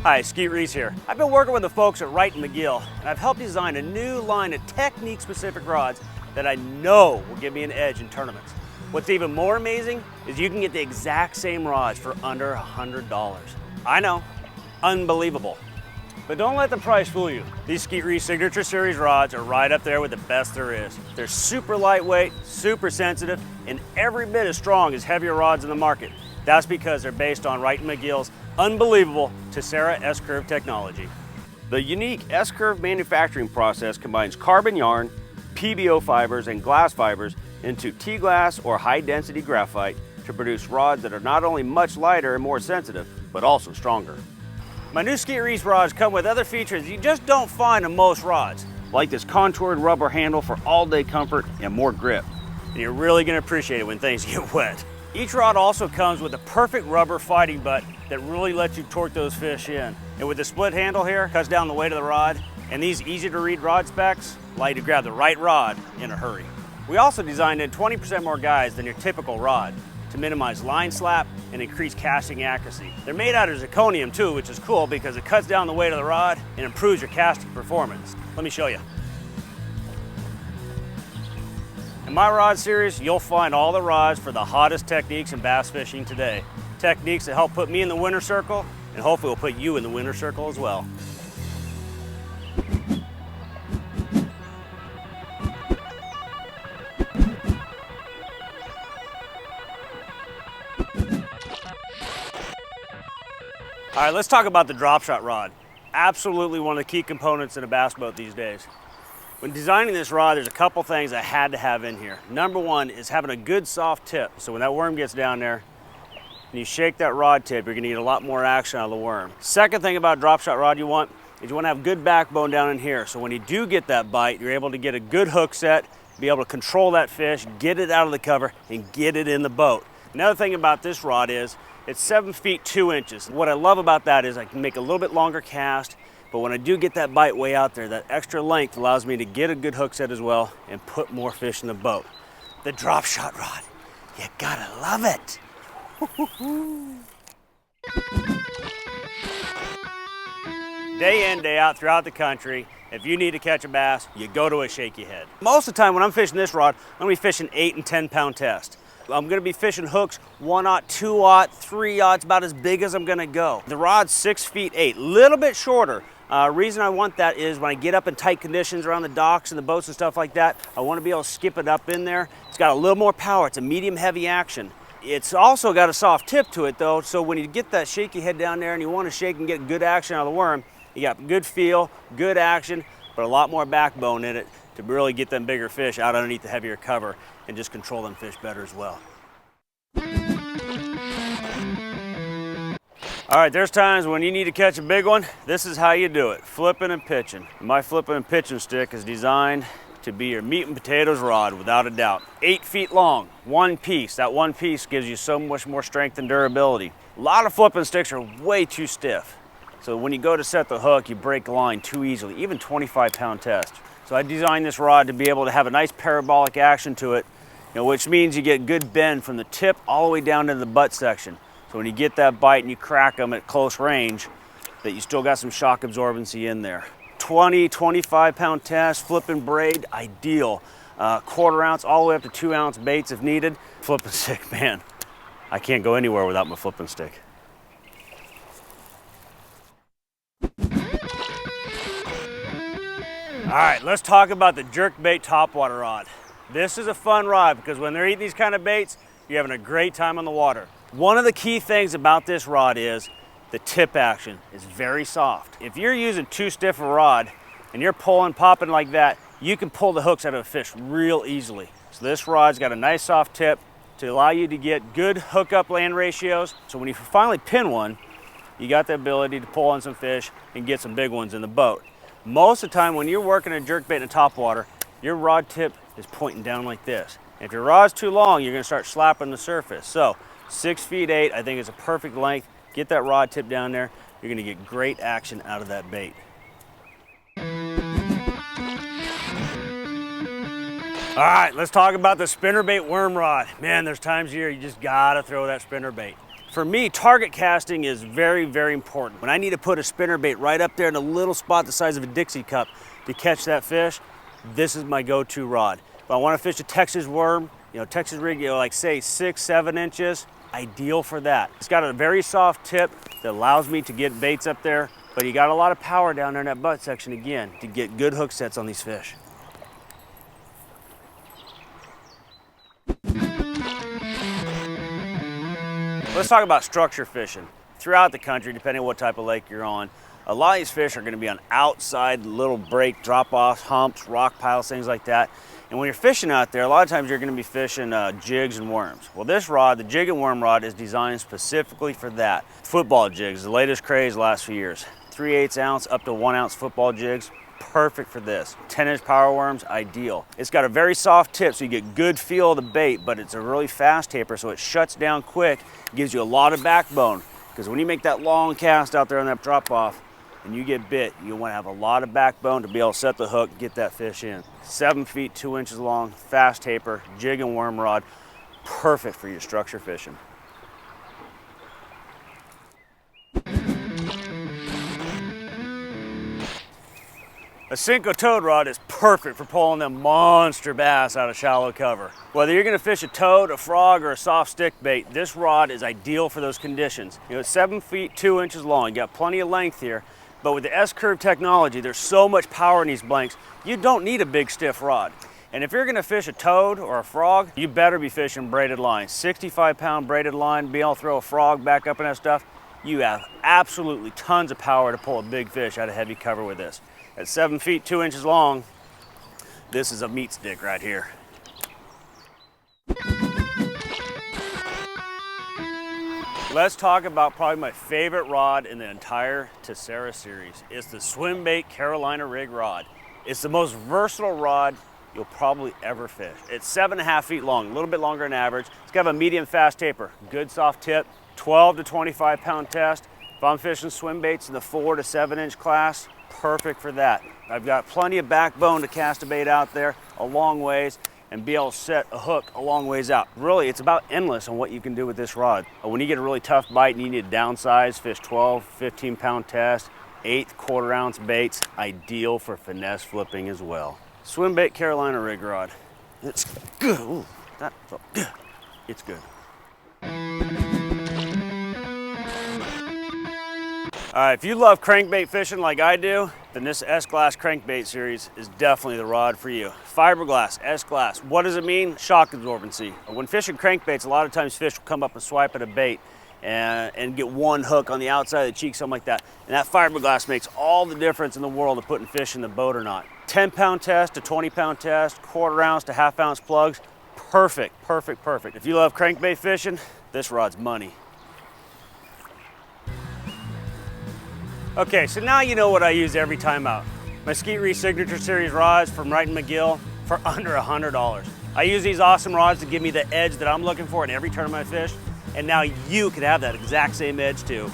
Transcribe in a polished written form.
Hi, Skeet Reese here. I've been working with the folks at Wright & McGill, and I've helped design a new line of technique-specific rods that I know will give me an edge in tournaments. What's even more amazing is you can get the exact same rods for under $100. I know, unbelievable. But don't let the price fool you. These Skeet Reese Signature Series rods are right up there with the best there is. They're super lightweight, super sensitive, and every bit as strong as heavier rods in the market. That's because they're based on Wright & McGill's unbelievable Tessera S-curve technology. The unique S-curve manufacturing process combines carbon yarn, PBO fibers, and glass fibers into T-glass or high-density graphite to produce rods that are not only much lighter and more sensitive, but also stronger. My new Skeet Reese rods come with other features you just don't find in most rods, like this contoured rubber handle for all-day comfort and more grip. And you're really going to appreciate it when things get wet. Each rod also comes with a perfect rubber fighting butt that really lets you torque those fish in. And with the split handle here, cuts down the weight of the rod, and these easy to read rod specs allow you to grab the right rod in a hurry. We also designed in 20% more guides than your typical rod to minimize line slap and increase casting accuracy. They're made out of zirconium too, which is cool because it cuts down the weight of the rod and improves your casting performance. Let me show you. In my rod series, you'll find all the rods for the hottest techniques in bass fishing today. Techniques that help put me in the winner's circle, and hopefully will put you in the winner's circle as well. All right, let's talk about the drop shot rod. Absolutely one of the key components in a bass boat these days. When designing this rod, there's a couple things I had to have in here. Number one is having a good soft tip. So when that worm gets down there, and you shake that rod tip, you're gonna get a lot more action out of the worm. Second thing about drop shot rod you want is you wanna have good backbone down in here. So when you do get that bite, you're able to get a good hook set, be able to control that fish, get it out of the cover, and get it in the boat. Another thing about this rod is it's 7 feet 2 inches. What I love about that is I can make a little bit longer cast, but when I do get that bite way out there, that extra length allows me to get a good hook set as well and put more fish in the boat. The drop shot rod, you gotta love it. Day in, day out throughout the country, if you need to catch a bass, you go to a shaky head. Most of the time when I'm fishing this rod, I'm gonna be fishing 8 and 10 pound test. I'm gonna be fishing hooks 1/0, 2/0, 3/0, about as big as I'm gonna go. The rod's 6 feet 8, little bit shorter. Reason I want that is when I get up in tight conditions around the docks and the boats and stuff like that, I wanna be able to skip it up in there. It's got a little more power, it's a medium heavy action. It's also got a soft tip to it though, so when you get that shaky head down there and you wanna shake and get good action out of the worm, you got good feel, good action, but a lot more backbone in it to really get them bigger fish out underneath the heavier cover and just control them fish better as well. All right, there's times when you need to catch a big one. This is how you do it, flipping and pitching. My flipping and pitching stick is designed to be your meat and potatoes rod, without a doubt. 8 feet long, one piece. That one piece gives you so much more strength and durability. A lot of flipping sticks are way too stiff. So when you go to set the hook, you break the line too easily, even 25 pound test. So I designed this rod to be able to have a nice parabolic action to it, which means you get good bend from the tip all the way down to the butt section. So when you get that bite and you crack them at close range, that you still got some shock absorbency in there. 20, 25 pound test, flipping braid, ideal. 1/4 ounce all the way up to 2 ounce baits if needed. Flipping stick, man, I can't go anywhere without my flipping stick. All right, let's talk about the jerkbait topwater rod. This is a fun rod because when they're eating these kind of baits, you're having a great time on the water. One of the key things about this rod is the tip action is very soft. If you're using too stiff a rod and you're pulling, popping like that, you can pull the hooks out of a fish real easily. So this rod's got a nice soft tip to allow you to get good hookup land ratios. So when you finally pin one, you got the ability to pull on some fish and get some big ones in the boat. Most of the time when you're working a jerkbait in a topwater, your rod tip is pointing down like this. And if your rod's too long, you're gonna start slapping the surface. So 6 feet 8, I think is a perfect length. Get that rod tip down there. You're gonna get great action out of that bait. All right, let's talk about the spinnerbait worm rod. Man, there's times here you just gotta throw that spinnerbait. For me, target casting is very, very important. When I need to put a spinnerbait right up there in a little spot the size of a Dixie cup to catch that fish, this is my go-to rod. If I want to fish a Texas worm, Texas rig, like say 6, 7 inches, ideal for that. It's got a very soft tip that allows me to get baits up there, but you got a lot of power down there in that butt section again to get good hook sets on these fish. Let's talk about structure fishing. Throughout the country, depending on what type of lake you're on, a lot of these fish are going to be on outside little break, drop-offs, humps, rock piles, things like that. And when you're fishing out there, a lot of times you're going to be fishing jigs and worms. Well, this rod, the jig and worm rod, is designed specifically for that. Football jigs, the latest craze the last few years. 3/8 ounce up to 1 ounce football jigs, perfect for this. 10-inch power worms, ideal. It's got a very soft tip, so you get good feel of the bait, but it's a really fast taper, so it shuts down quick, gives you a lot of backbone. Because when you make that long cast out there on that drop-off, and you get bit, you want to have a lot of backbone to be able to set the hook and get that fish in. 7 feet, 2 inches long, fast taper, jig and worm rod, perfect for your structure fishing. A Cinco toad rod is perfect for pulling them monster bass out of shallow cover. Whether you're gonna fish a toad, a frog, or a soft stick bait, this rod is ideal for those conditions. It's 7 feet, 2 inches long. You got plenty of length here, but with the S-curve technology, there's so much power in these blanks, you don't need a big stiff rod. And if you're gonna fish a toad or a frog, you better be fishing braided line. 65-pound braided line, be able to throw a frog back up in that stuff, you have absolutely tons of power to pull a big fish out of heavy cover with this. At 7 feet, 2 inches long, this is a meat stick right here. Let's talk about probably my favorite rod in the entire Tessera series. It's the swim bait Carolina rig rod. It's the most versatile rod you'll probably ever fish. It's 7.5 feet long, a little bit longer than average. It's got a medium fast taper, good soft tip, 12 to 25 pound test. If I'm fishing swim baits in the 4 to 7 inch class, perfect for that. I've got plenty of backbone to cast a bait out there a long ways and be able to set a hook a long ways out. Really, it's about endless on what you can do with this rod. When you get a really tough bite and you need to downsize, fish 12, 15 pound test, 1/8 quarter ounce baits, ideal for finesse flipping as well. Swim bait Carolina rig rod. It's good. Ooh, that felt good. It's good. All right, if you love crankbait fishing like I do, then this S-Glass crankbait series is definitely the rod for you. Fiberglass, S-Glass, what does it mean? Shock absorbency. When fishing crankbaits, a lot of times fish will come up and swipe at a bait and get one hook on the outside of the cheek, something like that. And that fiberglass makes all the difference in the world of putting fish in the boat or not. 10 pound test to 20 pound test, quarter ounce to half ounce plugs, perfect, perfect, perfect. If you love crankbait fishing, this rod's money. Okay, so now you know what I use every time out. My Skeet Reese Signature Series rods from Wright & McGill for under $100. I use these awesome rods to give me the edge that I'm looking for in every tournament I fish, and now you can have that exact same edge too.